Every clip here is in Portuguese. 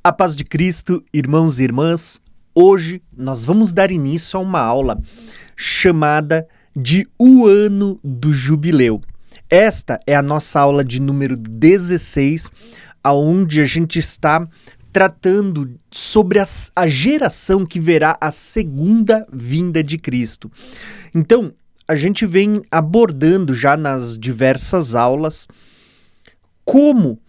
A paz de Cristo, irmãos e irmãs, hoje nós vamos dar início a uma aula chamada de O Ano do Jubileu. Esta é a nossa aula de número 16, onde a gente está tratando sobre a geração que verá a segunda vinda de Cristo. Então, a gente vem abordando já nas diversas aulas como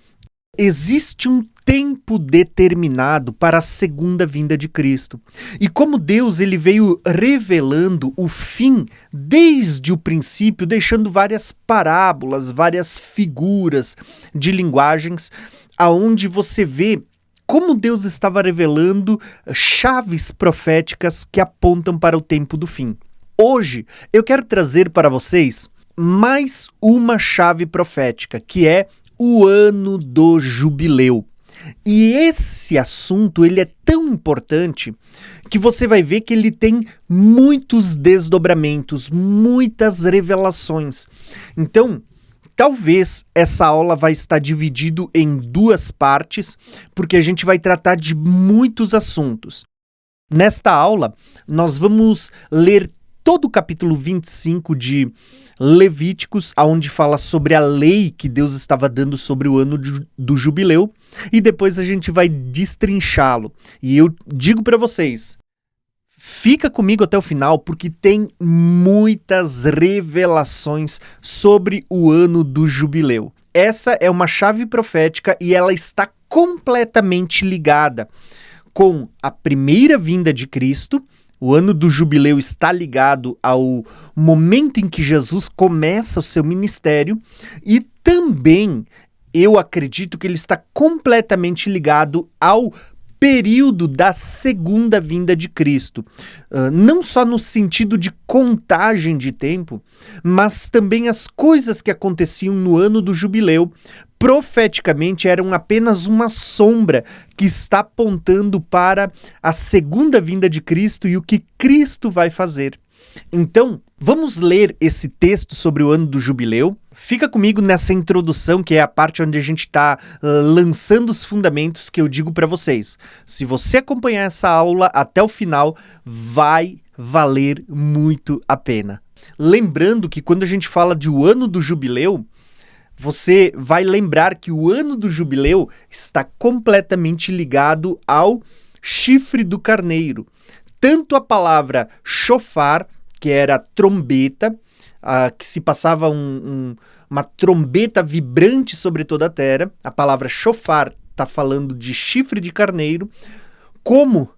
existe um tempo determinado para a segunda vinda de Cristo. E como Deus ele veio revelando o fim desde o princípio, deixando várias parábolas, várias figuras de linguagens, aonde você vê como Deus estava revelando chaves proféticas que apontam para o tempo do fim. Hoje eu quero trazer para vocês mais uma chave profética, que é o ano do jubileu. E esse assunto ele é tão importante que você vai ver que ele tem muitos desdobramentos, muitas revelações. Então, talvez essa aula vai estar dividida em duas partes, porque a gente vai tratar de muitos assuntos. Nesta aula, nós vamos ler todo o capítulo 25 de Levíticos, onde fala sobre a lei que Deus estava dando sobre o ano do jubileu, e depois a gente vai destrinchá-lo. E eu digo para vocês, fica comigo até o final, porque tem muitas revelações sobre o ano do jubileu. Essa é uma chave profética e ela está completamente ligada com a primeira vinda de Cristo. O ano do jubileu está ligado ao momento em que Jesus começa o seu ministério e também eu acredito que ele está completamente ligado ao período da segunda vinda de Cristo. Não só no sentido de contagem de tempo, mas também as coisas que aconteciam no ano do jubileu profeticamente eram apenas uma sombra que está apontando para a segunda vinda de Cristo e o que Cristo vai fazer. Então, vamos ler esse texto sobre o ano do jubileu. Fica comigo nessa introdução, que é a parte onde a gente está lançando os fundamentos que eu digo para vocês. Se você acompanhar essa aula até o final, vai valer muito a pena. Lembrando que quando a gente fala de o ano do jubileu, você vai lembrar que o ano do jubileu está completamente ligado ao chifre do carneiro. Tanto a palavra shofar, que era trombeta, que se passava uma trombeta vibrante sobre toda a terra, a palavra shofar está falando de chifre de carneiro, como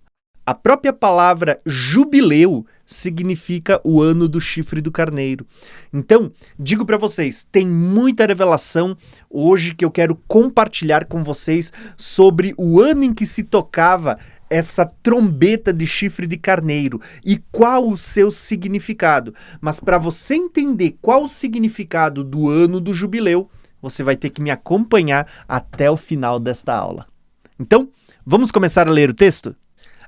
a própria palavra jubileu significa o ano do chifre do carneiro. Então, digo para vocês, tem muita revelação hoje que eu quero compartilhar com vocês sobre o ano em que se tocava essa trombeta de chifre de carneiro e qual o seu significado. Mas para você entender qual o significado do ano do jubileu, você vai ter que me acompanhar até o final desta aula. Então, vamos começar a ler o texto?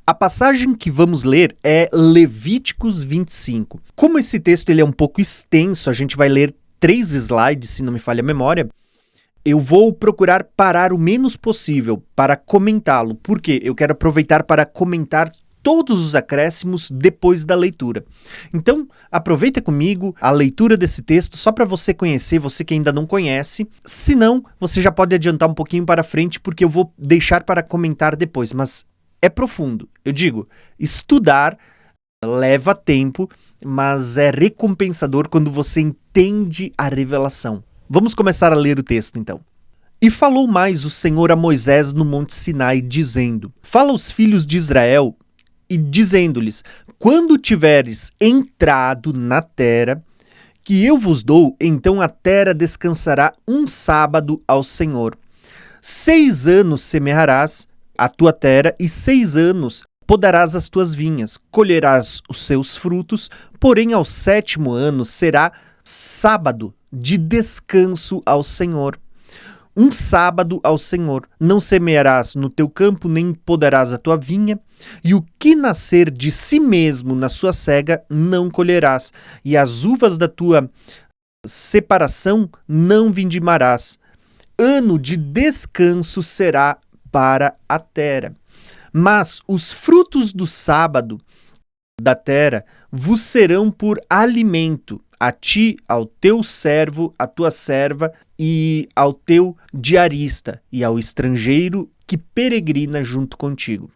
A passagem que vamos ler é Levíticos 25. Como esse texto ele é um pouco extenso, a gente vai ler 3 slides, se não me falha a memória, eu vou procurar parar o menos possível para comentá-lo, porque eu quero aproveitar para comentar todos os acréscimos depois da leitura. Então, aproveita comigo a leitura desse texto só para você conhecer, você que ainda não conhece. Se não, você já pode adiantar um pouquinho para frente, porque eu vou deixar para comentar depois, mas é profundo. Eu digo, estudar leva tempo, mas é recompensador quando você entende a revelação. Vamos começar a ler o texto, então. E falou mais o Senhor a Moisés no monte Sinai, dizendo: Fala aos filhos de Israel, e dizendo-lhes: Quando tiveres entrado na terra que eu vos dou, então a terra descansará um sábado ao Senhor. 6 anos semearás a tua terra, e 6 anos podarás as tuas vinhas, colherás os seus frutos, porém ao 7º ano será sábado de descanso ao Senhor. Um sábado ao Senhor. Não semearás no teu campo, nem podarás a tua vinha, e o que nascer de si mesmo na sua cega não colherás, e as uvas da tua separação não vindimarás. Ano de descanso será para a terra. Mas os frutos do sábado da terra vos serão por alimento, a ti, ao teu servo, à tua serva e ao teu diarista e ao estrangeiro que peregrina junto contigo.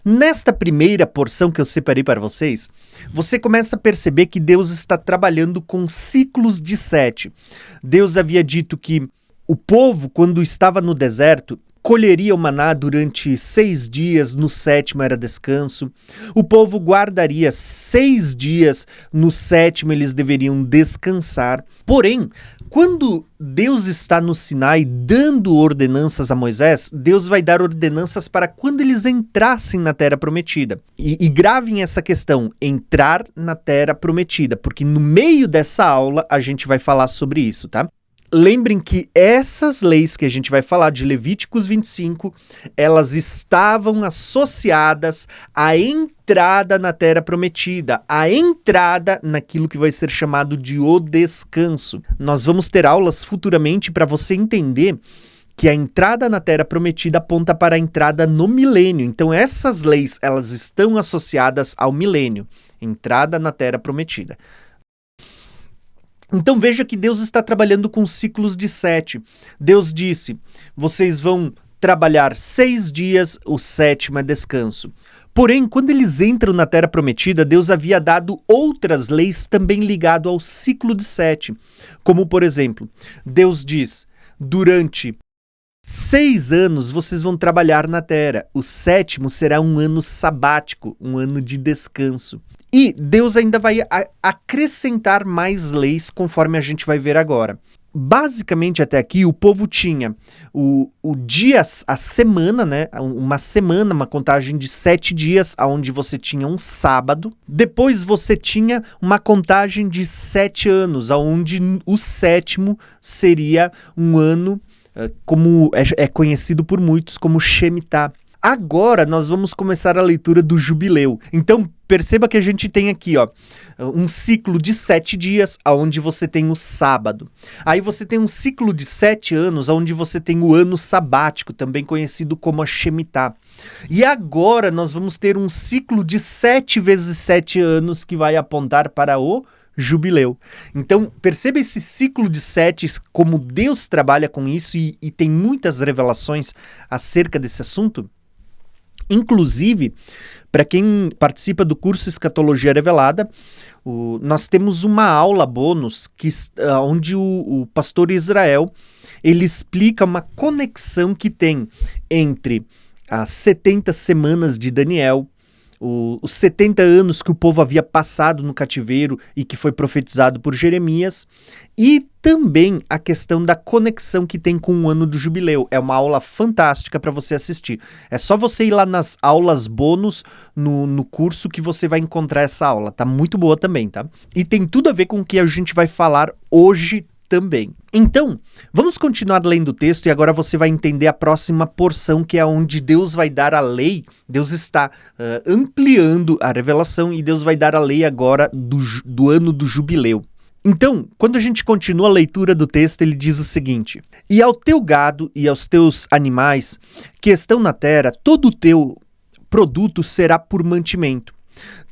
Nesta primeira porção que eu separei para vocês, você começa a perceber que Deus está trabalhando com ciclos de 7. Deus havia dito que o povo, quando estava no deserto, colheria o maná durante 6 dias, no 7º era descanso. O povo guardaria 6 dias, no 7º eles deveriam descansar. Porém, quando Deus está no Sinai dando ordenanças a Moisés, Deus vai dar ordenanças para quando eles entrassem na Terra Prometida. E gravem essa questão, entrar na Terra Prometida, porque no meio dessa aula a gente vai falar sobre isso, tá? Lembrem que essas leis que a gente vai falar de Levíticos 25, elas estavam associadas à entrada na Terra Prometida, à entrada naquilo que vai ser chamado de o descanso. Nós vamos ter aulas futuramente para você entender que a entrada na Terra Prometida aponta para a entrada no milênio. Então essas leis, elas estão associadas ao milênio, entrada na Terra Prometida. Então veja que Deus está trabalhando com ciclos de 7. Deus disse, vocês vão trabalhar 6 dias, o 7º é descanso. Porém, quando eles entram na Terra Prometida, Deus havia dado outras leis também ligado ao ciclo de 7. Como, por exemplo, Deus diz, durante 6 anos vocês vão trabalhar na terra. O 7º será um ano sabático, um ano de descanso. E Deus ainda vai acrescentar mais leis conforme a gente vai ver agora. Basicamente, até aqui, o povo tinha o dia, a semana, né? Uma semana, uma contagem de 7 dias, onde você tinha um sábado. Depois você tinha uma contagem de 7 anos, onde o 7º seria um ano, como é conhecido por muitos como Shemitah. Agora nós vamos começar a leitura do jubileu. Então perceba que a gente tem aqui, ó, um ciclo de 7 dias, onde você tem o sábado. Aí você tem um ciclo de 7 anos, onde você tem o ano sabático, também conhecido como a Shemitah. E agora nós vamos ter um ciclo de 7 vezes 7 anos, que vai apontar para o jubileu. Então, perceba esse ciclo de 7, como Deus trabalha com isso e tem muitas revelações acerca desse assunto. Inclusive, para quem participa do curso Escatologia Revelada, nós temos uma aula bônus onde o pastor Israel ele explica uma conexão que tem entre as 70 semanas de Daniel, os 70 anos que o povo havia passado no cativeiro e que foi profetizado por Jeremias, e também a questão da conexão que tem com o ano do jubileu. É uma aula fantástica para você assistir. É só você ir lá nas aulas bônus no curso que você vai encontrar essa aula. Tá muito boa também, tá? E tem tudo a ver com o que a gente vai falar hoje também. Então, vamos continuar lendo o texto e agora você vai entender a próxima porção, que é onde Deus vai dar a lei. Deus está ampliando a revelação e Deus vai dar a lei agora do ano do jubileu. Então, quando a gente continua a leitura do texto, ele diz o seguinte: e ao teu gado e aos teus animais que estão na terra, todo o teu produto será por mantimento.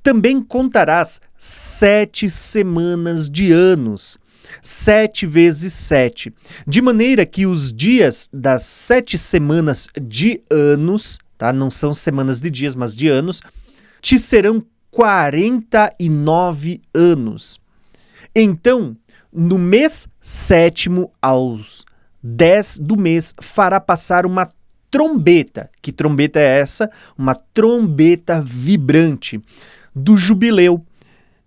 Também contarás 7 semanas de anos, 7 vezes 7, de maneira que os dias das 7 semanas de anos, tá? Não são semanas de dias, mas de anos, te serão 49 anos. Então, no mês 7º, aos 10 do mês, fará passar uma trombeta. Que trombeta é essa? Uma trombeta vibrante do jubileu.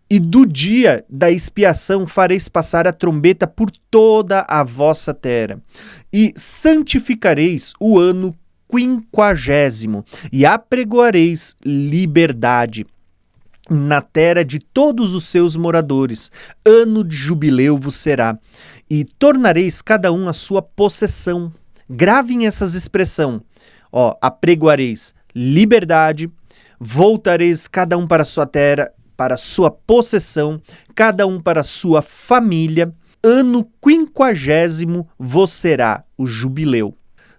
E do dia da expiação fareis passar a trombeta por toda a vossa terra. E santificareis o ano 50º, e apregoareis liberdade na terra de todos os seus moradores. Ano de jubileu vos será, e tornareis cada um a sua possessão. Gravem essas expressões. Apregoareis liberdade, voltareis cada um para a sua terra, para a sua possessão, cada um para a sua família. Ano 50º vos será o jubileu.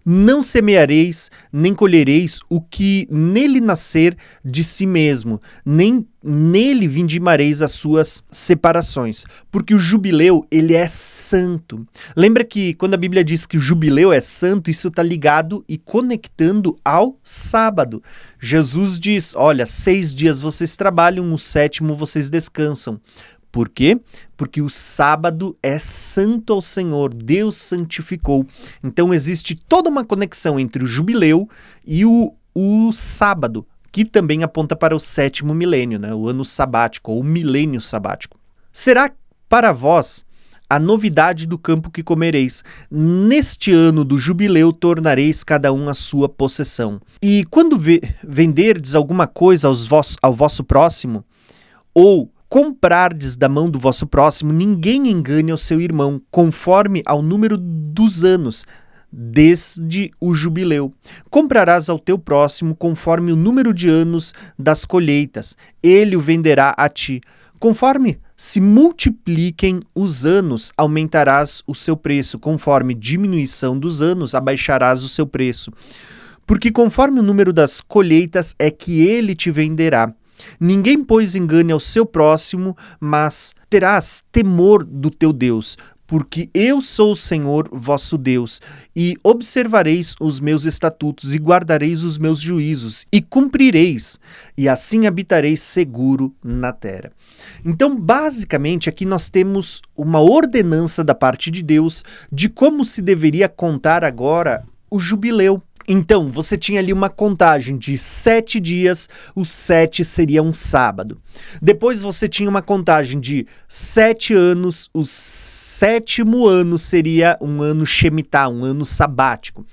Não semeareis, nem colhereis o que nele nascer de si mesmo, nem nele vindimareis as suas separações, porque o jubileu, ele é santo. Lembra que quando a Bíblia diz que o jubileu é santo, isso está ligado e conectando ao sábado. Jesus diz, olha, 6 dias vocês trabalham, o 7º vocês descansam. Por quê? Porque o sábado é santo ao Senhor, Deus santificou. Então existe toda uma conexão entre o jubileu e o sábado, que também aponta para o 7º milênio, né? O ano sabático, ou o milênio sabático. Será para vós a novidade do campo que comereis. Neste ano do jubileu tornareis cada um a sua possessão. E quando venderdes alguma coisa ao vosso próximo, ou comprardes da mão do vosso próximo, ninguém engane ao seu irmão, conforme ao número dos anos, desde o jubileu. Comprarás ao teu próximo conforme o número de anos das colheitas, ele o venderá a ti. Conforme se multipliquem os anos, aumentarás o seu preço, conforme diminuição dos anos, abaixarás o seu preço. Porque conforme o número das colheitas é que ele te venderá. Ninguém, pois, engane ao seu próximo, mas terás temor do teu Deus, porque eu sou o Senhor vosso Deus, e observareis os meus estatutos, e guardareis os meus juízos, e cumprireis, e assim habitareis seguro na terra. Então, basicamente, aqui nós temos uma ordenança da parte de Deus de como se deveria contar agora o jubileu. Então, você tinha ali uma contagem de 7 dias, o 7 seria um sábado. Depois você tinha uma contagem de 7 anos, o 7º ano seria um ano Shemitah, um ano sabático.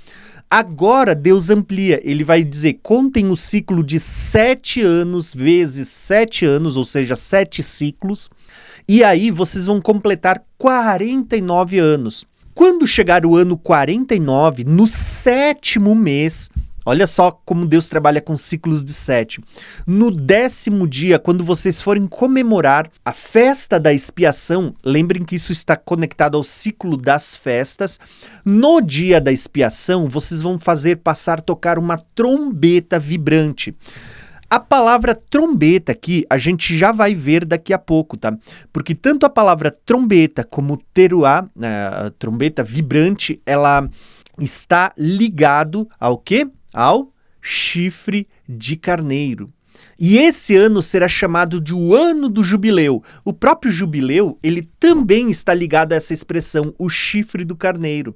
Agora Deus amplia, ele vai dizer, contem o ciclo de 7 anos vezes 7 anos, ou seja, 7 ciclos, e aí vocês vão completar 49 anos. Quando chegar o ano 49, no 7º mês, olha só como Deus trabalha com ciclos de 7. No 10º dia, quando vocês forem comemorar a festa da expiação, lembrem que isso está conectado ao ciclo das festas. No dia da expiação, vocês vão tocar uma trombeta vibrante. A palavra trombeta aqui, a gente já vai ver daqui a pouco, tá? Porque tanto a palavra trombeta como teruá, trombeta vibrante, ela está ligado ao quê? Ao chifre de carneiro. E esse ano será chamado de o ano do jubileu. O próprio jubileu, ele também está ligado a essa expressão, o chifre do carneiro.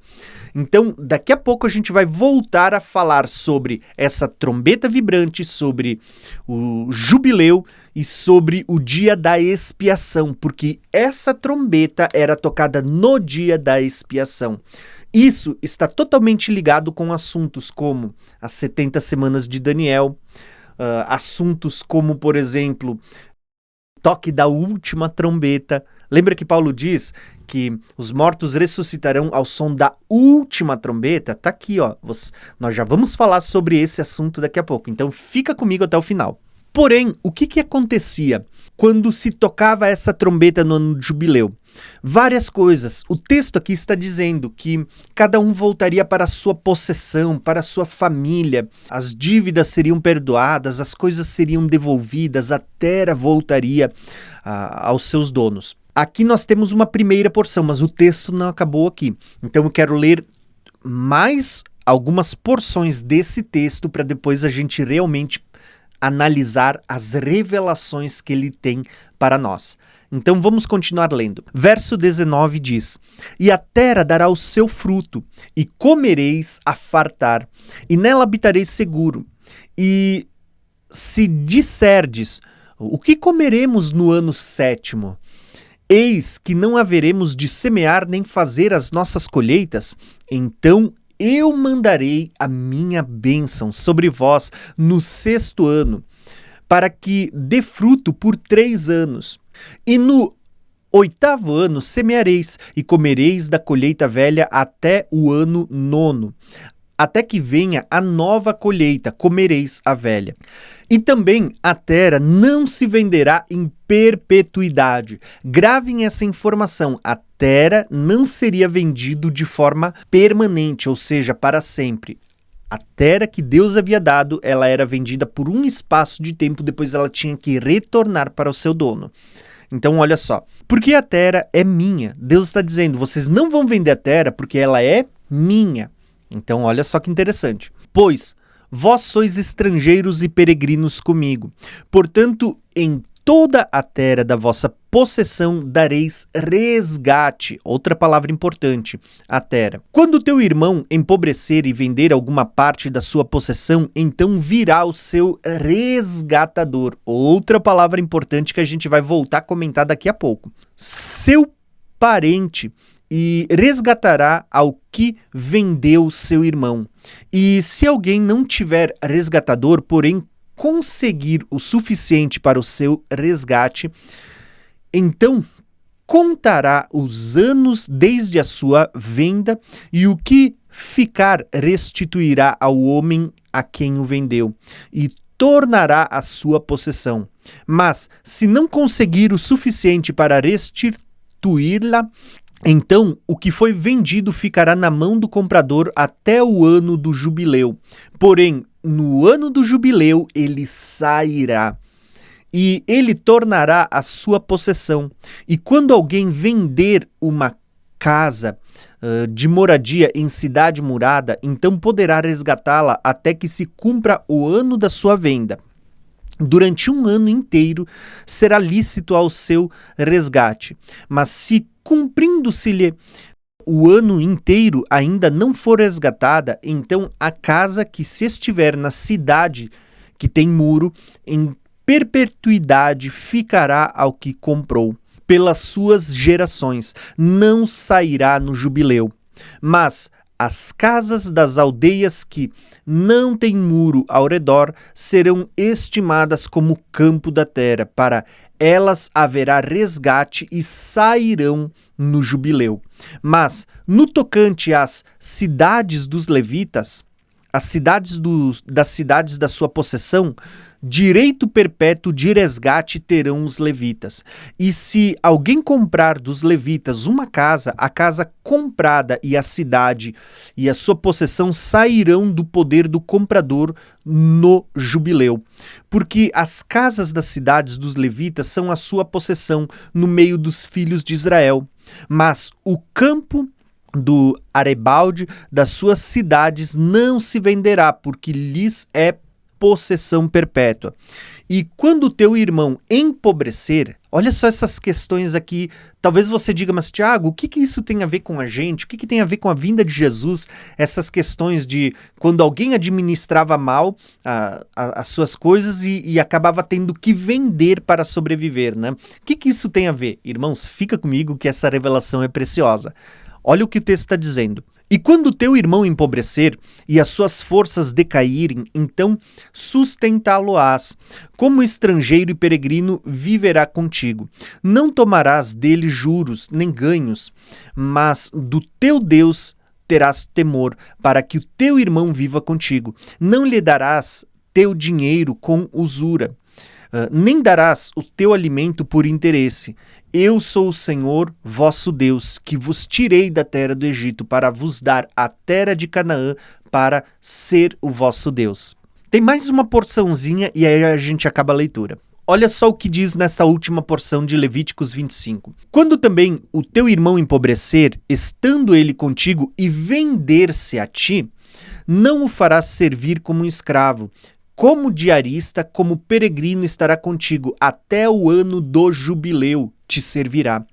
Então, daqui a pouco a gente vai voltar a falar sobre essa trombeta vibrante, sobre o jubileu e sobre o dia da expiação, porque essa trombeta era tocada no dia da expiação. Isso está totalmente ligado com assuntos como as 70 semanas de Daniel, assuntos como, por exemplo, toque da última trombeta. Lembra que Paulo diz que os mortos ressuscitarão ao som da última trombeta? Tá aqui, ó. Nós já vamos falar sobre esse assunto daqui a pouco, então fica comigo até o final. Porém, o que acontecia quando se tocava essa trombeta no ano de jubileu? Várias coisas. O texto aqui está dizendo que cada um voltaria para a sua possessão, para a sua família, as dívidas seriam perdoadas, as coisas seriam devolvidas, a terra voltaria aos seus donos. Aqui nós temos uma primeira porção, mas o texto não acabou aqui. Então eu quero ler mais algumas porções desse texto para depois a gente realmente analisar as revelações que ele tem para nós. Então vamos continuar lendo. Verso 19 diz: E a terra dará o seu fruto, e comereis a fartar, e nela habitareis seguro. E se disserdes, o que comeremos no ano 7º? Eis que não haveremos de semear nem fazer as nossas colheitas, então eu mandarei a minha bênção sobre vós no 6º ano, para que dê fruto por 3 anos. E no 8º ano semeareis, e comereis da colheita velha até o ano 9º. até que venha a nova colheita, comereis a velha. E também a terra não se venderá em perpetuidade. Gravem essa informação, a terra não seria vendido de forma permanente, ou seja, para sempre. A terra que Deus havia dado, ela era vendida por um espaço de tempo, depois ela tinha que retornar para o seu dono. Então, olha só, porque a terra é minha. Deus está dizendo, vocês não vão vender a terra porque ela é minha. Então, olha só que interessante. Pois vós sois estrangeiros e peregrinos comigo. Portanto, em toda a terra da vossa possessão dareis resgate. Outra palavra importante, a terra. Quando teu irmão empobrecer e vender alguma parte da sua possessão, então virá o seu resgatador. Outra palavra importante que a gente vai voltar a comentar daqui a pouco. Seu parente e resgatará ao que vendeu seu irmão. E se alguém não tiver resgatador, porém conseguir o suficiente para o seu resgate, então contará os anos desde a sua venda e o que ficar restituirá ao homem a quem o vendeu e tornará a sua possessão. Mas se não conseguir o suficiente para restituí-la, então o que foi vendido ficará na mão do comprador até o ano do jubileu. Porém, no ano do jubileu ele sairá e ele tornará a sua possessão. E quando alguém vender uma casa de moradia em cidade murada, então poderá resgatá-la até que se cumpra o ano da sua venda. Durante um ano inteiro será lícito ao seu resgate, mas se cumprindo-se-lhe o ano inteiro ainda não for resgatada, então a casa que se estiver na cidade que tem muro, em perpetuidade ficará ao que comprou. Pelas suas gerações não sairá no jubileu. Mas as casas das aldeias que não têm muro ao redor serão estimadas como campo da terra. Para elas haverá resgate e sairão no jubileu. Mas no tocante às cidades dos levitas, as cidades das cidades da sua possessão, direito perpétuo de resgate terão os levitas. E se alguém comprar dos levitas uma casa, a casa comprada e a cidade e a sua possessão sairão do poder do comprador no jubileu. Porque as casas das cidades dos levitas são a sua possessão no meio dos filhos de Israel. Mas o campo do arrebalde das suas cidades não se venderá, porque lhes é possessão perpétua. E quando teu irmão empobrecer, olha só essas questões aqui, talvez você diga, mas Tiago, o que isso tem a ver com a gente? O que tem a ver com a vinda de Jesus? Essas questões de quando alguém administrava mal as suas coisas e acabava tendo que vender para sobreviver, né? O que isso tem a ver? Irmãos, fica comigo que essa revelação é preciosa. Olha o que o texto está dizendo. E quando teu irmão empobrecer e as suas forças decaírem, então sustentá-lo-ás. Como estrangeiro e peregrino viverá contigo. Não tomarás dele juros nem ganhos, mas do teu Deus terás temor, para que o teu irmão viva contigo. Não lhe darás teu dinheiro com usura. Nem darás o teu alimento por interesse. Eu sou o Senhor, vosso Deus, que vos tirei da terra do Egito para vos dar a terra de Canaã para ser o vosso Deus. Tem mais uma porçãozinha e aí a gente acaba a leitura. Olha só o que diz nessa última porção de Levíticos 25. Quando também o teu irmão empobrecer, estando ele contigo e vender-se a ti, não o farás servir como um escravo. Como diarista, como peregrino estará contigo, até o ano do jubileu te servirá.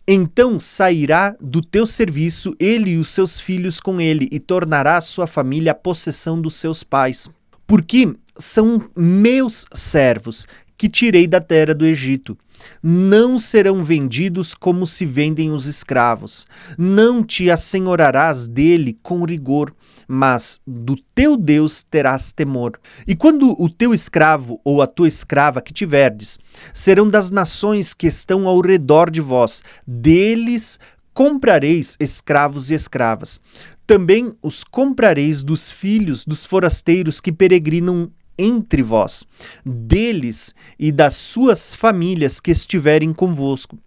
Então sairá do teu serviço ele e os seus filhos com ele, e tornará a sua família a possessão dos seus pais. Porque são meus servos, que tirei da terra do Egito. Não serão vendidos como se vendem os escravos. Não te assenhorarás dele com rigor, mas do teu Deus terás temor. E quando o teu escravo ou a tua escrava que tiverdes, serão das nações que estão ao redor de vós, deles comprareis escravos e escravas. Também os comprareis dos filhos dos forasteiros que peregrinam entre vós, deles e das suas famílias que estiverem convosco,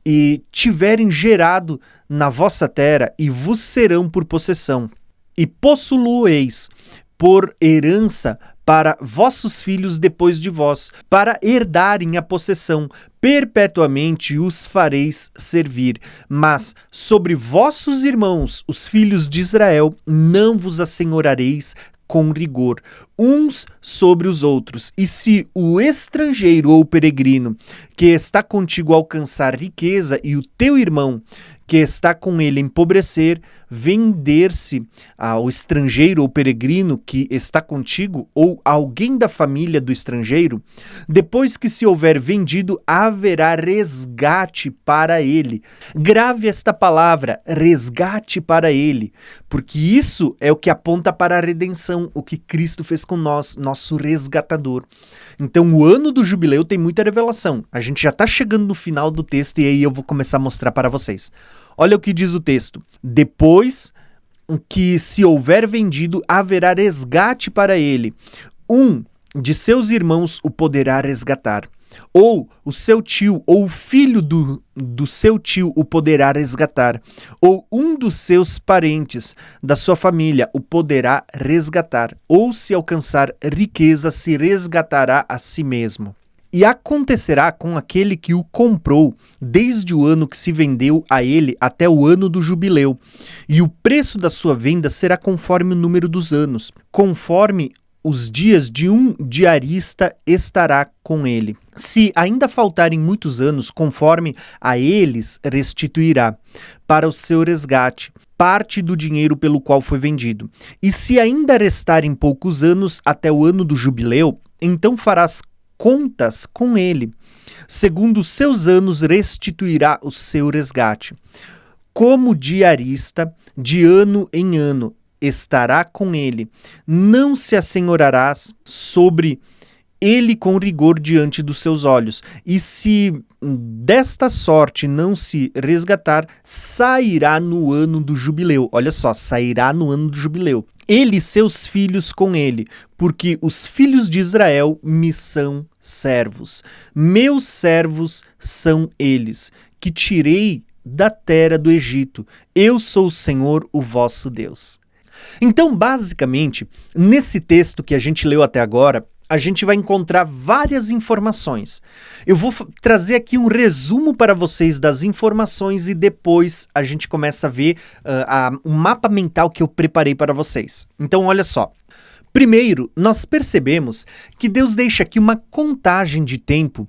e tiverem gerado na vossa terra, e vos serão por possessão, e possuí-lo-eis por herança para vossos filhos depois de vós, para herdarem a possessão, perpetuamente os fareis servir. Mas sobre vossos irmãos, os filhos de Israel, não vos assenhorareis com rigor, uns sobre os outros. E se o estrangeiro ou peregrino que está contigo alcançar riqueza, e o teu irmão que está com ele empobrecer, vender-se ao estrangeiro ou peregrino que está contigo, ou alguém da família do estrangeiro, depois que se houver vendido, haverá resgate para ele. Grave esta palavra, resgate para ele, porque isso é o que aponta para a redenção, o que Cristo fez com nós, nosso resgatador. Então, o ano do jubileu tem muita revelação. A gente já está chegando no final do texto e aí eu vou começar a mostrar para vocês. Olha o que diz o texto. Depois que se houver vendido, haverá resgate para ele. Um de seus irmãos o poderá resgatar. Ou o seu tio, ou o filho do seu tio o poderá resgatar. Ou um dos seus parentes da sua família o poderá resgatar. Ou se alcançar riqueza, se resgatará a si mesmo. E acontecerá com aquele que o comprou, desde o ano que se vendeu a ele até o ano do jubileu. E o preço da sua venda será conforme o número dos anos. Conforme os dias de um diarista estará com ele. Se ainda faltarem muitos anos, conforme a eles restituirá para o seu resgate parte do dinheiro pelo qual foi vendido. E se ainda restarem poucos anos até o ano do jubileu, então farás contas com ele. Segundo os seus anos restituirá o seu resgate. Como diarista, de ano em ano, estará com ele. Não se assenhorarás sobre ele com rigor diante dos seus olhos. E se desta sorte não se resgatar, sairá no ano do jubileu. Olha só, sairá no ano do jubileu. Ele e seus filhos com ele, porque os filhos de Israel me são servos. Meus servos são eles, que tirei da terra do Egito. Eu sou o Senhor, o vosso Deus. Então, basicamente, nesse texto que a gente leu até agora, a gente vai encontrar várias informações. Eu vou trazer aqui um resumo para vocês das informações e depois a gente começa a ver um mapa mental que eu preparei para vocês. Então, olha só. Primeiro, nós percebemos que Deus deixa aqui uma contagem de tempo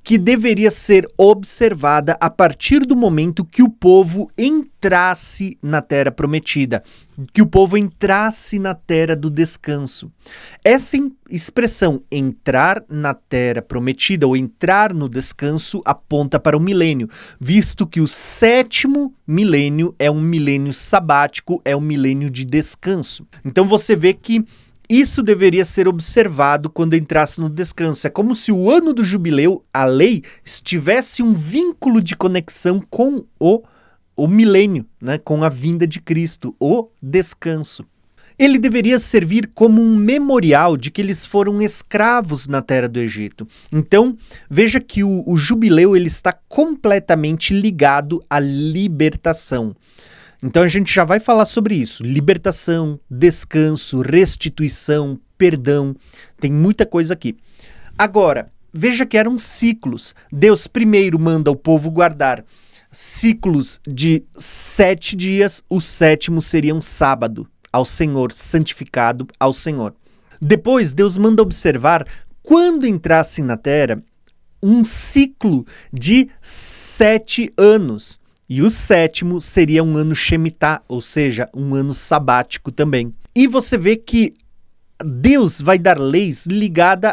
que deveria ser observada a partir do momento que o povo entrasse na terra prometida, que o povo entrasse na terra do descanso. Essa expressão, entrar na terra prometida ou entrar no descanso, aponta para o milênio, visto que o 7º milênio é um milênio sabático, é um milênio de descanso. Então você vê que isso deveria ser observado quando entrasse no descanso. É como se o ano do jubileu, a lei, tivesse um vínculo de conexão com o milênio, né? Com a vinda de Cristo, o descanso. Ele deveria servir como um memorial de que eles foram escravos na terra do Egito. Então, veja que o jubileu ele está completamente ligado à libertação. Então a gente já vai falar sobre isso. Libertação, descanso, restituição, perdão. Tem muita coisa aqui. Agora, veja que eram ciclos. Deus primeiro manda o povo guardar ciclos de 7 dias. O 7º seria um sábado ao Senhor, santificado ao Senhor. Depois, Deus manda observar, quando entrasse na terra, um ciclo de 7 anos. E o 7º seria um ano Shemitah, ou seja, um ano sabático também. E você vê que Deus vai dar leis ligadas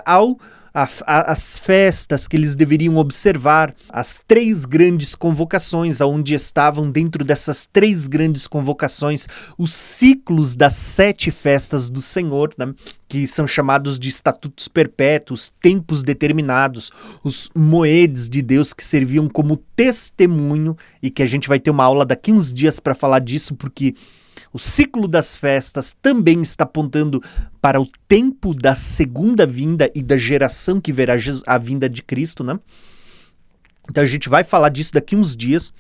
às festas que eles deveriam observar, as 3 grandes convocações, onde estavam dentro dessas 3 grandes convocações os ciclos das 7 festas do Senhor, né? Que são chamados de estatutos perpétuos, tempos determinados, os moedes de Deus que serviam como testemunho, e que a gente vai ter uma aula daqui uns dias para falar disso, porque O ciclo das festas também está apontando para o tempo da segunda vinda e da geração que verá a vinda de Cristo, né? Então a gente vai falar disso daqui uns dias.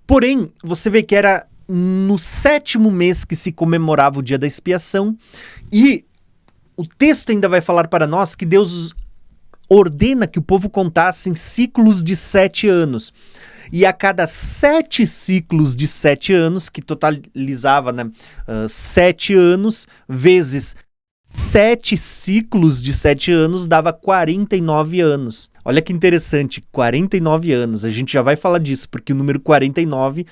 Porém, você vê que era no 7º mês que se comemorava o dia da expiação, e o texto ainda vai falar para nós que Deus ordena que o povo contasse em ciclos de 7 anos. E a cada 7 ciclos de 7 anos, que totalizava, né, 7 anos, vezes 7 ciclos de 7 anos, dava 49 anos. Olha que interessante, 49 anos. A gente já vai falar disso, porque o número 49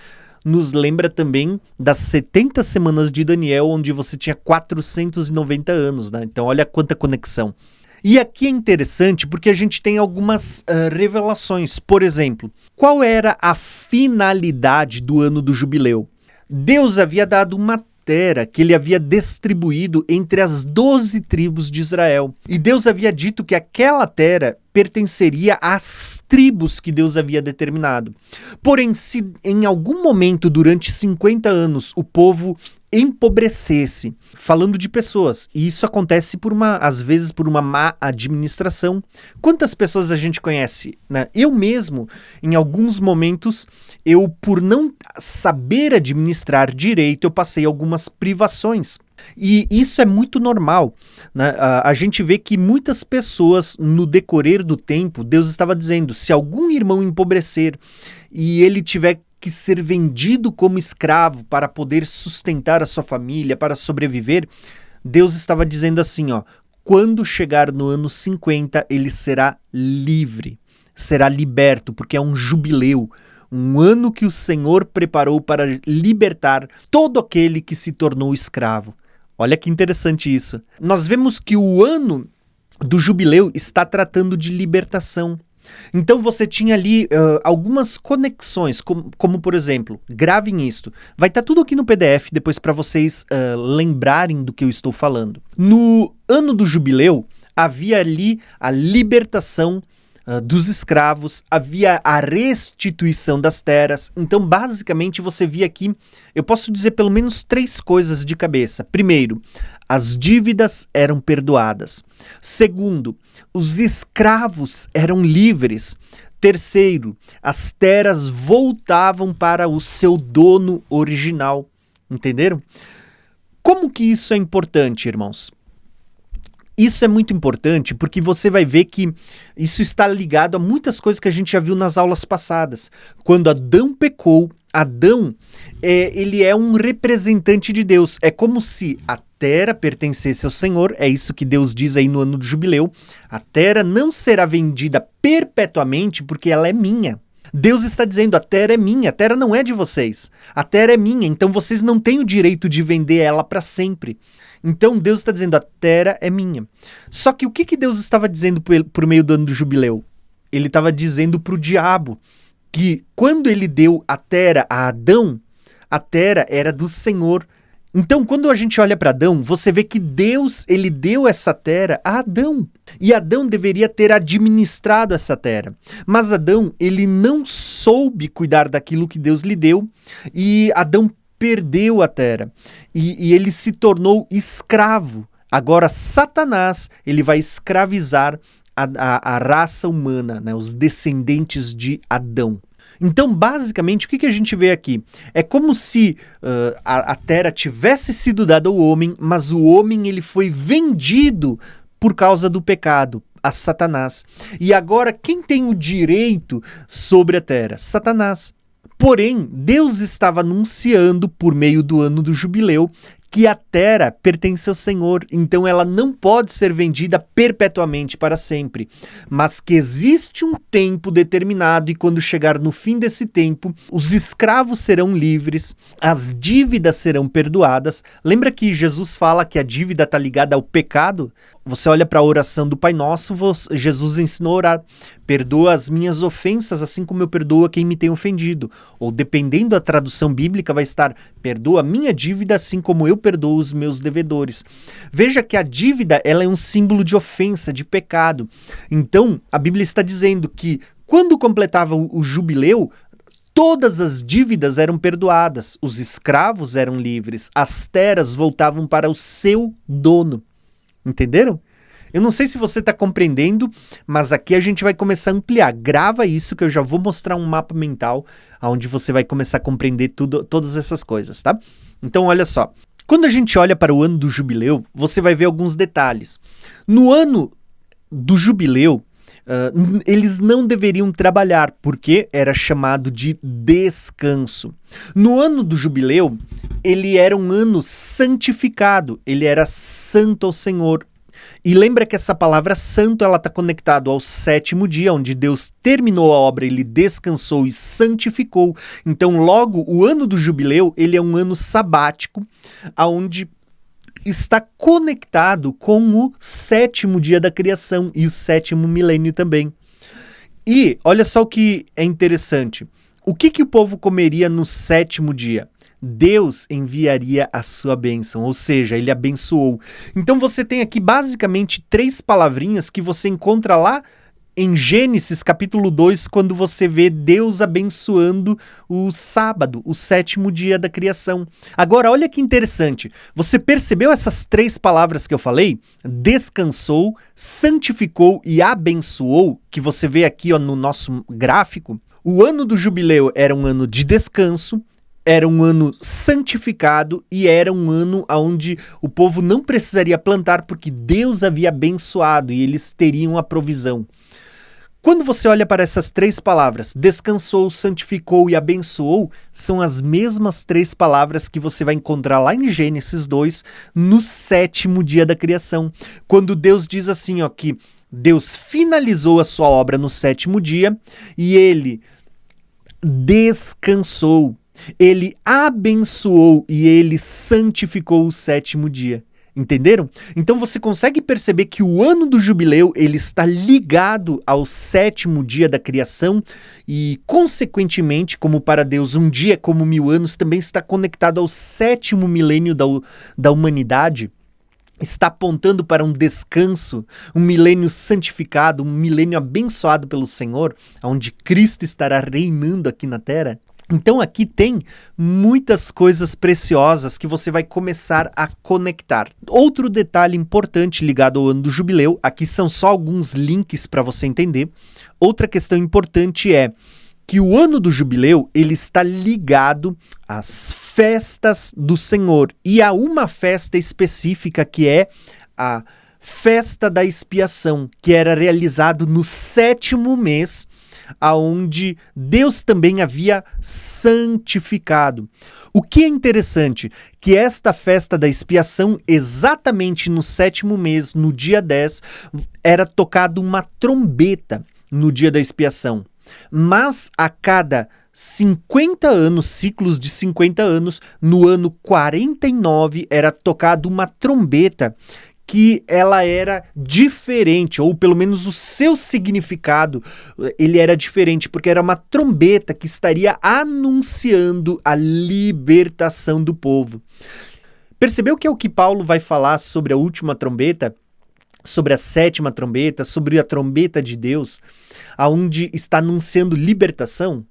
nos lembra também das 70 semanas de Daniel, onde você tinha 490 anos, né? Então olha quanta conexão. E aqui é interessante porque a gente tem algumas revelações. Por exemplo, qual era a finalidade do ano do jubileu? Deus havia dado uma terra que ele havia distribuído entre as 12 tribos de Israel. E Deus havia dito que aquela terra pertenceria às tribos que Deus havia determinado. Porém, se em algum momento durante 50 anos o povo empobrecesse, falando de pessoas, e isso acontece às vezes por uma má administração. Quantas pessoas a gente conhece, né? Eu mesmo, em alguns momentos, por não saber administrar direito, eu passei algumas privações. E isso é muito normal, né? A gente vê que muitas pessoas, no decorrer do tempo, Deus estava dizendo, se algum irmão empobrecer e ele tiver que ser vendido como escravo para poder sustentar a sua família, para sobreviver, Deus estava dizendo assim, ó, quando chegar no ano 50, ele será livre, será liberto, porque é um jubileu, um ano que o Senhor preparou para libertar todo aquele que se tornou escravo. Olha que interessante isso. Nós vemos que o ano do jubileu está tratando de libertação. Então você tinha ali algumas conexões, como por exemplo, gravem isto. Vai estar tudo aqui no PDF depois para vocês lembrarem do que eu estou falando. No ano do jubileu, havia ali a libertação dos escravos, havia a restituição das terras. Então basicamente você via aqui, eu posso dizer pelo menos 3 coisas de cabeça. Primeiro, as dívidas eram perdoadas. Segundo, os escravos eram livres. Terceiro, as terras voltavam para o seu dono original. Entenderam? Como que isso é importante, irmãos? Isso é muito importante porque você vai ver que isso está ligado a muitas coisas que a gente já viu nas aulas passadas. Quando Adão pecou, Adão ele é um representante de Deus. É como se a terra pertencesse ao Senhor, é isso que Deus diz aí no ano do jubileu. A terra não será vendida perpetuamente porque ela é minha. Deus está dizendo, a terra é minha, a terra não é de vocês. A terra é minha, então vocês não têm o direito de vender ela para sempre. Então Deus está dizendo, a terra é minha. Só que o que Deus estava dizendo por meio do ano do jubileu? Ele estava dizendo para o diabo que quando ele deu a terra a Adão, a terra era do Senhor. Então quando a gente olha para Adão, você vê que Deus ele deu essa terra a Adão. E Adão deveria ter administrado essa terra. Mas Adão ele não soube cuidar daquilo que Deus lhe deu e Adão perdeu a terra e ele se tornou escravo. Agora Satanás ele vai escravizar a raça humana, né, os descendentes de Adão. Então, basicamente, o que a gente vê aqui? É como se a terra tivesse sido dada ao homem, mas o homem ele foi vendido por causa do pecado a Satanás. E agora, quem tem o direito sobre a terra? Satanás. Porém, Deus estava anunciando, por meio do ano do jubileu, que a terra pertence ao Senhor, então ela não pode ser vendida perpetuamente para sempre, mas que existe um tempo determinado e quando chegar no fim desse tempo, os escravos serão livres, as dívidas serão perdoadas. Lembra que Jesus fala que a dívida está ligada ao pecado? Você olha para a oração do Pai Nosso, Jesus ensinou a orar, perdoa as minhas ofensas assim como eu perdoo a quem me tem ofendido. Ou dependendo da tradução bíblica vai estar, perdoa a minha dívida assim como eu perdoo os meus devedores. Veja que a dívida ela é um símbolo de ofensa, de pecado. Então a Bíblia está dizendo que quando completava o jubileu, Todas as dívidas eram perdoadas, os escravos eram livres, as terras voltavam para o seu dono. Entenderam? Eu não sei se você está compreendendo, mas aqui a gente vai começar a ampliar. Grava isso que eu já vou mostrar um mapa mental onde você vai começar a compreender todas essas coisas, tá? Então olha só, quando a gente olha para o ano do jubileu, você vai ver alguns detalhes. No ano do jubileu, eles não deveriam trabalhar, porque era chamado de descanso. No ano do jubileu, ele era um ano santificado, ele era santo ao Senhor. E lembra que essa palavra santo, ela está conectada ao sétimo dia, onde Deus terminou a obra, ele descansou e santificou. Então, logo, o ano do jubileu, ele é um ano sabático, onde está conectado com o sétimo dia da criação e o sétimo milênio também. E olha só o que é interessante. O que o povo comeria no sétimo dia? Deus enviaria a sua bênção, ou seja, ele abençoou. Então você tem aqui basicamente 3 palavrinhas que você encontra lá em Gênesis capítulo 2, quando você vê Deus abençoando o sábado, o sétimo dia da criação. Agora, olha que interessante. Você percebeu essas 3 palavras que eu falei? Descansou, santificou e abençoou, que você vê aqui no nosso gráfico. O ano do jubileu era um ano de descanso, era um ano santificado e era um ano onde o povo não precisaria plantar porque Deus havia abençoado e eles teriam a provisão. Quando você olha para essas 3 palavras, descansou, santificou e abençoou, são as mesmas 3 palavras que você vai encontrar lá em Gênesis 2, no sétimo dia da criação. Quando Deus diz assim, ó, que Deus finalizou a sua obra no sétimo dia e ele descansou, ele abençoou e ele santificou o sétimo dia. Entenderam? Então você consegue perceber que o ano do jubileu ele está ligado ao sétimo dia da criação e, consequentemente, como para Deus um dia é como 1000 anos, também está conectado ao sétimo milênio da humanidade. Está apontando para um descanso, um milênio santificado, um milênio abençoado pelo Senhor, onde Cristo estará reinando aqui na terra. Então aqui tem muitas coisas preciosas que você vai começar a conectar. Outro detalhe importante ligado ao ano do jubileu, aqui são só alguns links para você entender. Outra questão importante é que o ano do jubileu ele está ligado às festas do Senhor e a uma festa específica que é a festa da expiação, que era realizado no 7º mês, aonde Deus também havia santificado. O que é interessante, que esta festa da expiação, exatamente no 7º mês, no dia 10, era tocada uma trombeta no dia da expiação. Mas a cada 50 anos, ciclos de 50 anos, no ano 49, era tocada uma trombeta que ela era diferente, ou pelo menos o seu significado, ele era diferente, porque era uma trombeta que estaria anunciando a libertação do povo. Percebeu que é o que Paulo vai falar sobre a última trombeta? Sobre a 7ª trombeta, sobre a trombeta de Deus, aonde está anunciando libertação?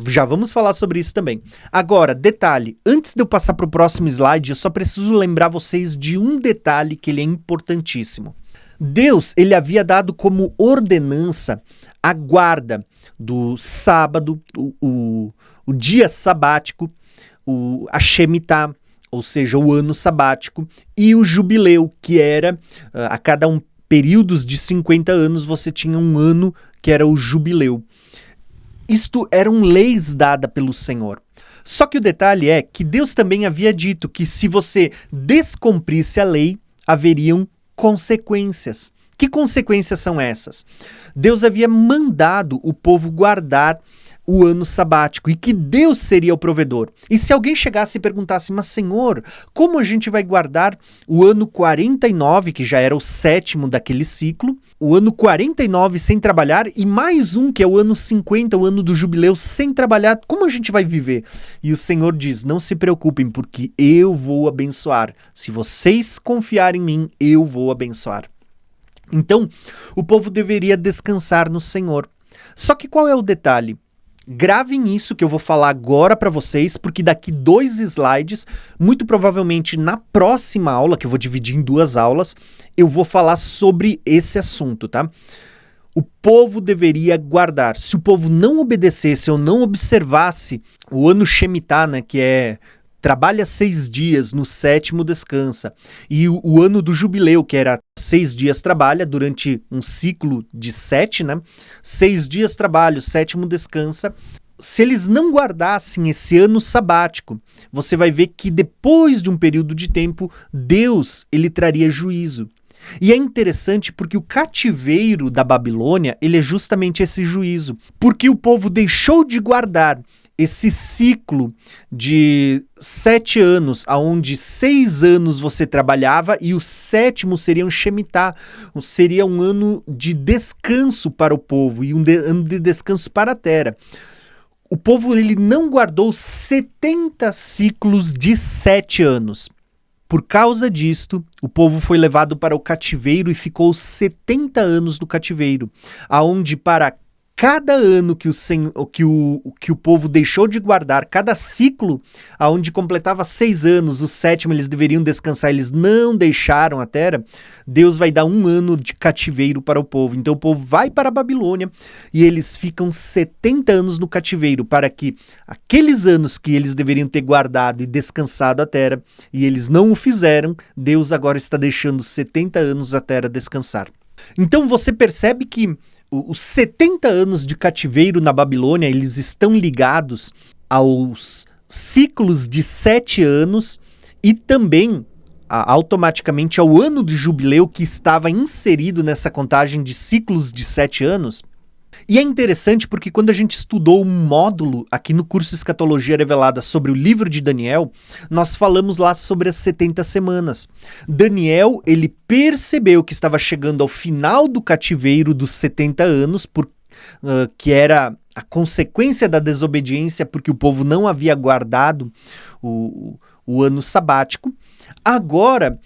Já vamos falar sobre isso também. Agora, detalhe, antes de eu passar para o próximo slide, eu só preciso lembrar vocês de um detalhe que ele é importantíssimo. Deus, ele havia dado como ordenança a guarda do sábado, o dia sabático, a Shemitah, ou seja, o ano sabático, e o jubileu, que era a cada períodos de 50 anos você tinha um ano que era o jubileu. Isto eram leis dadas pelo Senhor. Só que o detalhe é que Deus também havia dito que se você descumprisse a lei, haveriam consequências. Que consequências são essas? Deus havia mandado o povo guardar o ano sabático e que Deus seria o provedor. E se alguém chegasse e perguntasse, mas Senhor, como a gente vai guardar o ano 49, que já era o 7º daquele ciclo, o ano 49 sem trabalhar e mais um que é o ano 50, o ano do jubileu sem trabalhar, como a gente vai viver? E o Senhor diz, não se preocupem porque eu vou abençoar. Se vocês confiarem em mim, eu vou abençoar. Então, o povo deveria descansar no Senhor. Só que qual é o detalhe? Gravem isso que eu vou falar agora para vocês, porque daqui 2 slides, muito provavelmente na próxima aula, que eu vou dividir em 2 aulas, eu vou falar sobre esse assunto, tá? O povo deveria guardar. Se o povo não obedecesse ou não observasse o ano Shemitah, né, que é trabalha 6 dias, no 7º descansa, e o ano do jubileu, que era 6 dias trabalha durante um ciclo de 7, né? 6 dias trabalha, o 7º descansa. Se eles não guardassem esse ano sabático, você vai ver que depois de um período de tempo, Deus ele traria juízo. E é interessante porque o cativeiro da Babilônia, ele é justamente esse juízo. Porque o povo deixou de guardar esse ciclo de 7 anos, onde 6 anos você trabalhava e o 7º seria um Shemitah, seria um ano de descanso para o povo e ano de descanso para a terra. O povo ele não guardou 70 ciclos de 7 anos. Por causa disto, o povo foi levado para o cativeiro e ficou 70 anos no cativeiro, aonde para cada ano que o povo deixou de guardar, cada ciclo, aonde completava 6 anos, o 7º eles deveriam descansar, eles não deixaram a terra, Deus vai dar 1 ano de cativeiro para o povo. Então o povo vai para a Babilônia e eles ficam 70 anos no cativeiro, para que aqueles anos que eles deveriam ter guardado e descansado a terra, e eles não o fizeram, Deus agora está deixando 70 anos a terra descansar. Então você percebe que os 70 anos de cativeiro na Babilônia, eles estão ligados aos ciclos de 7 anos e também automaticamente ao ano de jubileu que estava inserido nessa contagem de ciclos de 7 anos. E é interessante porque quando a gente estudou um módulo aqui no curso Escatologia Revelada sobre o livro de Daniel, nós falamos lá sobre as 70 semanas. Daniel, ele percebeu que estava chegando ao final do cativeiro dos 70 anos, que era a consequência da desobediência, porque o povo não havia guardado o ano sabático. Agora,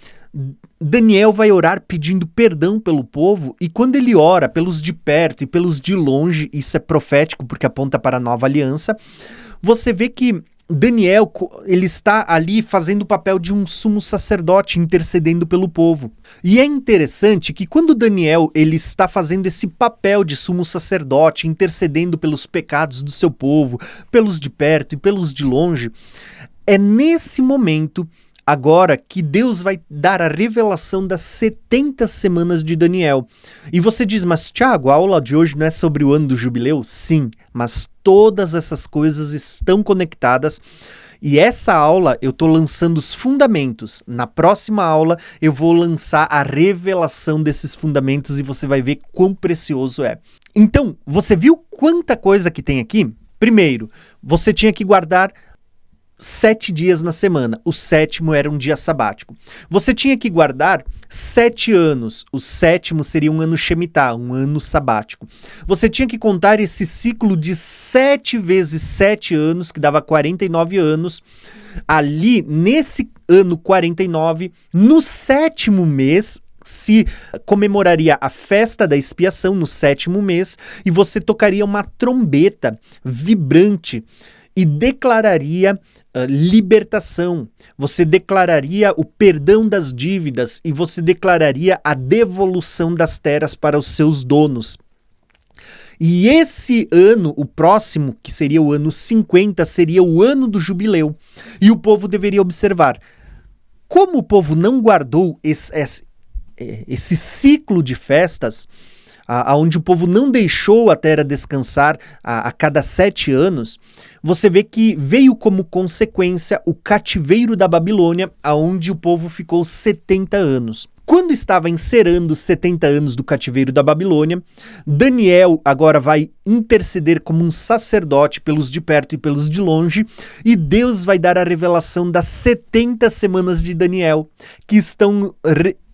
Daniel vai orar pedindo perdão pelo povo, e quando ele ora pelos de perto e pelos de longe, isso é profético porque aponta para a nova aliança, você vê que Daniel, ele está ali fazendo o papel de um sumo sacerdote intercedendo pelo povo. E é interessante que quando Daniel ele está fazendo esse papel de sumo sacerdote, intercedendo pelos pecados do seu povo, pelos de perto e pelos de longe, é nesse momento agora que Deus vai dar a revelação das 70 semanas de Daniel. E você diz, mas Tiago, a aula de hoje não é sobre o ano do jubileu? Sim, mas todas essas coisas estão conectadas. E essa aula eu estou lançando os fundamentos. Na próxima aula eu vou lançar a revelação desses fundamentos e você vai ver quão precioso é. Então, você viu quanta coisa que tem aqui? Primeiro, você tinha que guardar 7 dias na semana, o 7º era um dia sabático. Você tinha que guardar 7 anos, o 7º seria um ano Shemitah, um ano sabático. Você tinha que contar esse ciclo de 7 vezes 7 anos, que dava 49 anos. Ali, nesse ano 49, no 7º mês, se comemoraria a festa da expiação, no 7º mês, e você tocaria uma trombeta vibrante e declararia libertação, você declararia o perdão das dívidas e você declararia a devolução das terras para os seus donos. E esse ano, o próximo, que seria o ano 50, seria o ano do jubileu. E o povo deveria observar. Como o povo não guardou esse ciclo de festas, onde o povo não deixou a terra descansar a cada 7 anos, você vê que veio como consequência o cativeiro da Babilônia, onde o povo ficou 70 anos. Quando estava encerrando os 70 anos do cativeiro da Babilônia, Daniel agora vai interceder como um sacerdote pelos de perto e pelos de longe, e Deus vai dar a revelação das 70 semanas de Daniel, que estão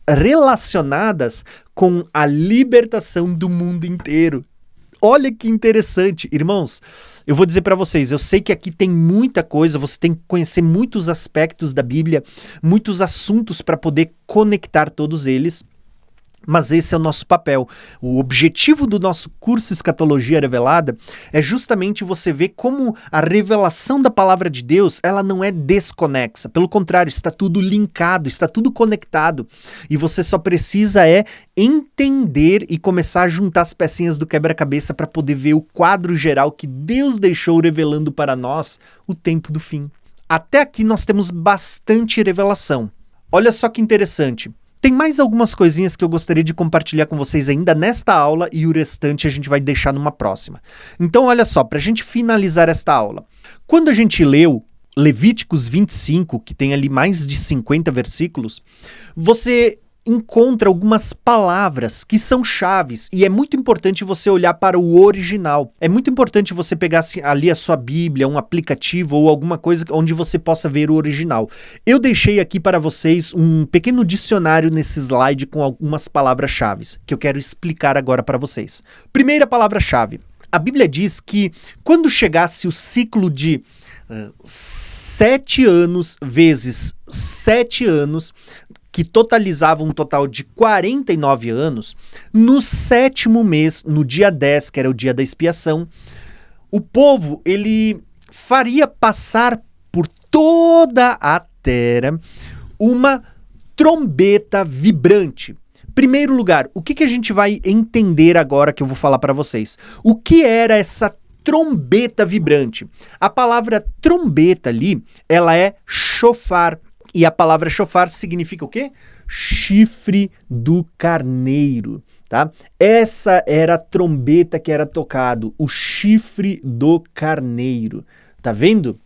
relacionadas com a libertação do mundo inteiro. Olha que interessante, irmãos. Eu vou dizer para vocês, eu sei que aqui tem muita coisa, você tem que conhecer muitos aspectos da Bíblia, muitos assuntos para poder conectar todos eles, Mas esse é o nosso papel. O objetivo do nosso curso Escatologia Revelada é justamente você ver como a revelação da palavra de Deus, ela não é desconexa. Pelo contrário, está tudo linkado, está tudo conectado. E você só precisa entender e começar a juntar as pecinhas do quebra-cabeça para poder ver o quadro geral que Deus deixou revelando para nós o tempo do fim. Até aqui nós temos bastante revelação. Olha só que interessante. Tem mais algumas coisinhas que eu gostaria de compartilhar com vocês ainda nesta aula e o restante a gente vai deixar numa próxima. Então, olha só, para a gente finalizar esta aula. Quando a gente leu Levíticos 25, que tem ali mais de 50 versículos, você encontra algumas palavras que são chaves e é muito importante você olhar para o original. É muito importante você pegar ali a sua Bíblia, um aplicativo ou alguma coisa onde você possa ver o original. Eu deixei aqui para vocês um pequeno dicionário nesse slide com algumas palavras-chaves que eu quero explicar agora para vocês. Primeira palavra-chave. A Bíblia diz que quando chegasse o ciclo de 7 anos vezes 7 anos, que totalizava um total de 49 anos, no 7º mês, no dia 10, que era o dia da expiação, o povo ele faria passar por toda a terra uma trombeta vibrante. Primeiro lugar, o que a gente vai entender agora que eu vou falar para vocês? O que era essa trombeta vibrante? A palavra trombeta ali, ela é shofar. E a palavra shofar significa o quê? Chifre do carneiro, tá? Essa era a trombeta que era tocado, o chifre do carneiro. Tá vendo?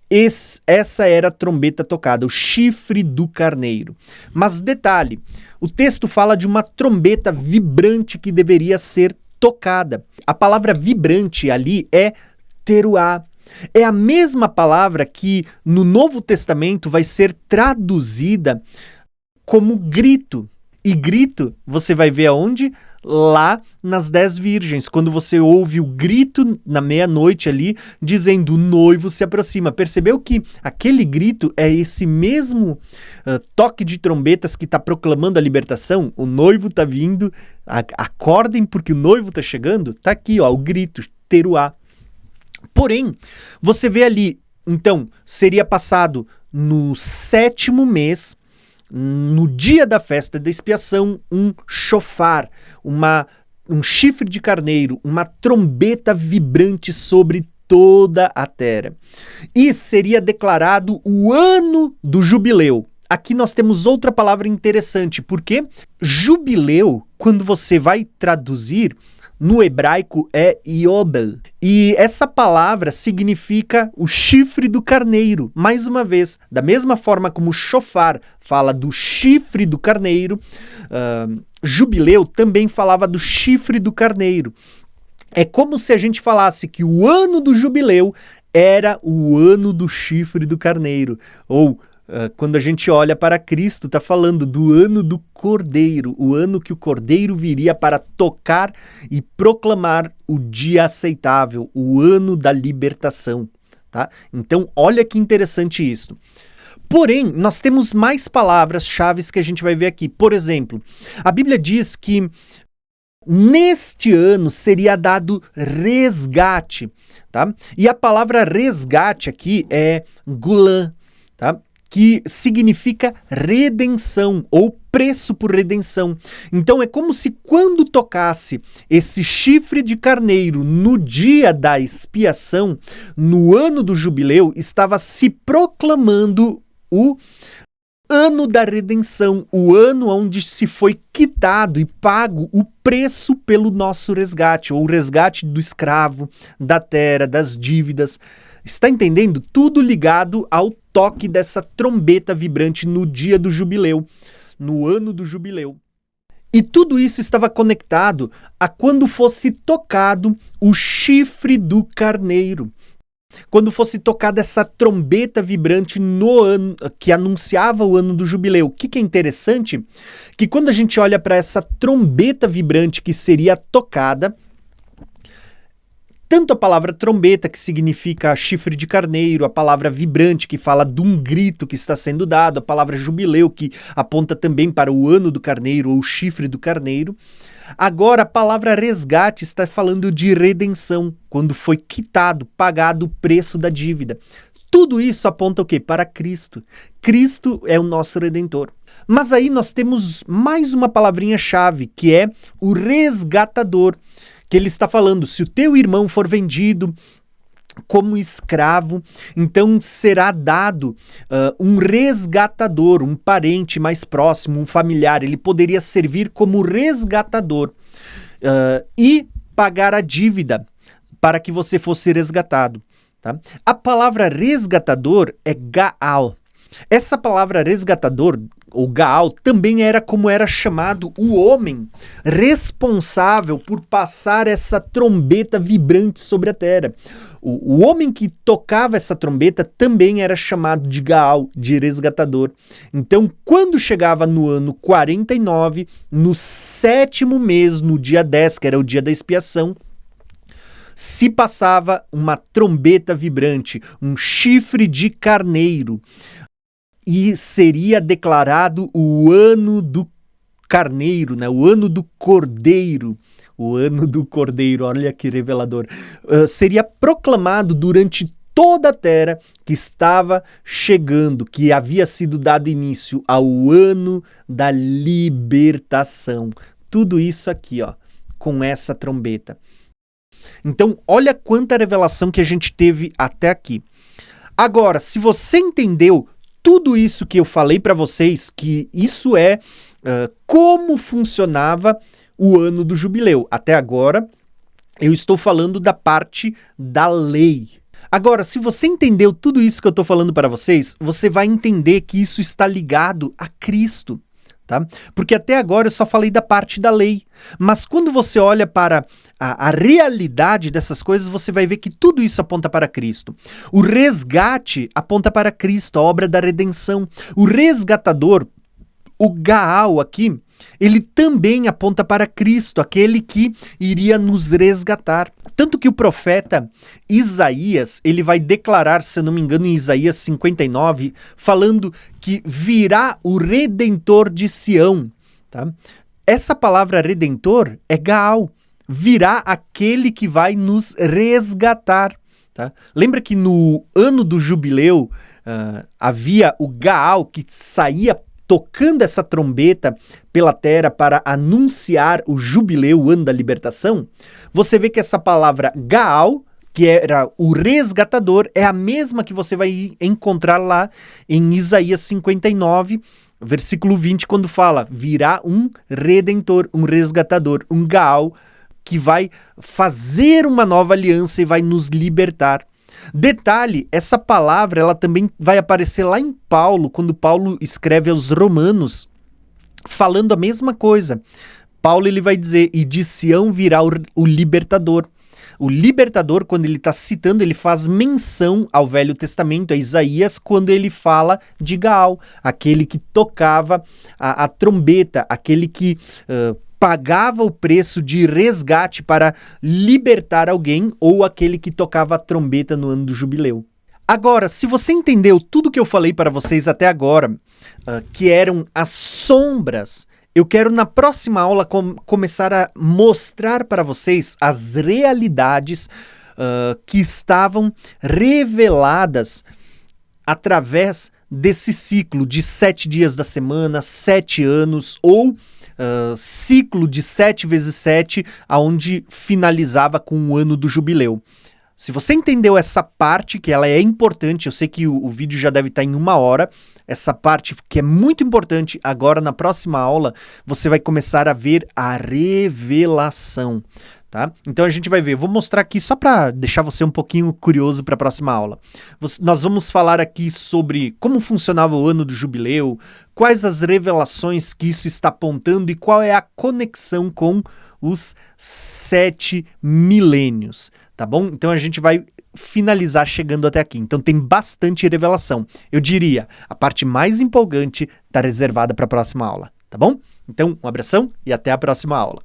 Essa era a trombeta tocada, o chifre do carneiro. Mas detalhe, o texto fala de uma trombeta vibrante que deveria ser tocada. A palavra vibrante ali é teruá. É a mesma palavra que no Novo Testamento vai ser traduzida como grito. E grito você vai ver aonde? Lá nas 10 virgens, quando você ouve o grito na meia-noite ali, dizendo o noivo se aproxima. Percebeu que aquele grito é esse mesmo toque de trombetas que está proclamando a libertação? O noivo está vindo, acordem porque o noivo está chegando. Está aqui, ó, o grito, teruá. Porém, você vê ali, então, seria passado no 7º mês, no dia da festa da expiação, um shofar, um chifre de carneiro, uma trombeta vibrante sobre toda a terra. E seria declarado o ano do jubileu. Aqui nós temos outra palavra interessante, porque jubileu, quando você vai traduzir, no hebraico é Yobel. E essa palavra significa o chifre do carneiro. Mais uma vez, da mesma forma como o shofar fala do chifre do carneiro, jubileu também falava do chifre do carneiro. É como se a gente falasse que o ano do jubileu era o ano do chifre do carneiro. Ou quando a gente olha para Cristo, está falando do ano do Cordeiro, o ano que o Cordeiro viria para tocar e proclamar o dia aceitável, o ano da libertação, tá? Então, olha que interessante isso. Porém, nós temos mais palavras-chave que a gente vai ver aqui. Por exemplo, a Bíblia diz que neste ano seria dado resgate, tá? E a palavra resgate aqui é gulam, tá? Que significa redenção ou preço por redenção. Então é como se quando tocasse esse chifre de carneiro no dia da expiação, no ano do jubileu, estava se proclamando o ano da redenção, o ano onde se foi quitado e pago o preço pelo nosso resgate, ou o resgate do escravo, da terra, das dívidas. Está entendendo? Tudo ligado ao toque dessa trombeta vibrante no dia do jubileu, no ano do jubileu. E tudo isso estava conectado a quando fosse tocado o chifre do carneiro. Quando fosse tocada essa trombeta vibrante no ano que anunciava o ano do jubileu. O que é interessante? Que quando a gente olha para essa trombeta vibrante que seria tocada, Tanto a palavra trombeta, que significa chifre de carneiro, a palavra vibrante, que fala de um grito que está sendo dado, a palavra jubileu, que aponta também para o ano do carneiro ou o chifre do carneiro. Agora, a palavra resgate está falando de redenção, quando foi quitado, pagado o preço da dívida. Tudo isso aponta o quê? Para Cristo. Cristo é o nosso Redentor. Mas aí nós temos mais uma palavrinha-chave, que é o resgatador, que ele está falando, se o teu irmão for vendido como escravo, então será dado um resgatador, um parente mais próximo, um familiar. Ele poderia servir como resgatador e pagar a dívida para que você fosse resgatado. Tá? A palavra resgatador é Gaal. Essa palavra resgatador, ou Gaal, também era como era chamado o homem responsável por passar essa trombeta vibrante sobre a terra. O homem que tocava essa trombeta também era chamado de Gaal, de resgatador. Então, quando chegava no ano 49, no 7º mês, no dia 10, que era o dia da expiação, se passava uma trombeta vibrante, um chifre de carneiro, e seria declarado o ano do carneiro, né? O ano do cordeiro. O ano do cordeiro, olha que revelador. Seria proclamado durante toda a terra que estava chegando, que havia sido dado início ao ano da libertação. Tudo isso aqui, ó, com essa trombeta. Então, olha quanta revelação que a gente teve até aqui. Agora, se você entendeu tudo isso que eu falei para vocês, que isso é como funcionava o ano do jubileu. Até agora, eu estou falando da parte da lei. Agora, se você entendeu tudo isso que eu estou falando para vocês, você vai entender que isso está ligado a Cristo. Tá? Porque até agora eu só falei da parte da lei, mas quando você olha para a realidade dessas coisas, você vai ver que tudo isso aponta para Cristo. O resgate aponta para Cristo, a obra da redenção. O resgatador, o Gaal aqui, ele também aponta para Cristo, aquele que iria nos resgatar. Tanto que o profeta Isaías, ele vai declarar, se eu não me engano, em Isaías 59, falando que virá o Redentor de Sião. Tá? Essa palavra Redentor é Gaal. Virá aquele que vai nos resgatar. Tá? Lembra que no ano do jubileu havia o Gaal que saía tocando essa trombeta pela terra para anunciar o jubileu, o ano da libertação? Você vê que essa palavra Gaal, que era o resgatador, é a mesma que você vai encontrar lá em Isaías 59, versículo 20, quando fala, virá um redentor, um resgatador, um Gaal, que vai fazer uma nova aliança e vai nos libertar. Detalhe, essa palavra ela também vai aparecer lá em Paulo, quando Paulo escreve aos Romanos, falando a mesma coisa. Paulo ele vai dizer, e de Sião virá o libertador. O libertador, quando ele está citando, ele faz menção ao Velho Testamento, a Isaías, quando ele fala de Gaal, aquele que tocava a trombeta, aquele que pagava o preço de resgate para libertar alguém, ou aquele que tocava a trombeta no ano do jubileu. Agora, se você entendeu tudo que eu falei para vocês até agora, que eram as sombras, eu quero na próxima aula começar a mostrar para vocês as realidades que estavam reveladas através desse ciclo de 7 dias da semana, 7 anos, ou ciclo de 7 vezes 7, onde finalizava com o ano do jubileu. Se você entendeu essa parte, que ela é importante, eu sei que o vídeo já deve estar em 1 hora, essa parte que é muito importante, agora na próxima aula, você vai começar a ver a revelação. Tá? Então a gente vai ver, vou mostrar aqui só para deixar você um pouquinho curioso para a próxima aula. Nós vamos falar aqui sobre como funcionava o ano do jubileu, quais as revelações que isso está apontando e qual é a conexão com os 7 milênios, tá bom? Então a gente vai finalizar chegando até aqui. Então tem bastante revelação. Eu diria, a parte mais empolgante está reservada para a próxima aula, tá bom? Então um abração e até a próxima aula.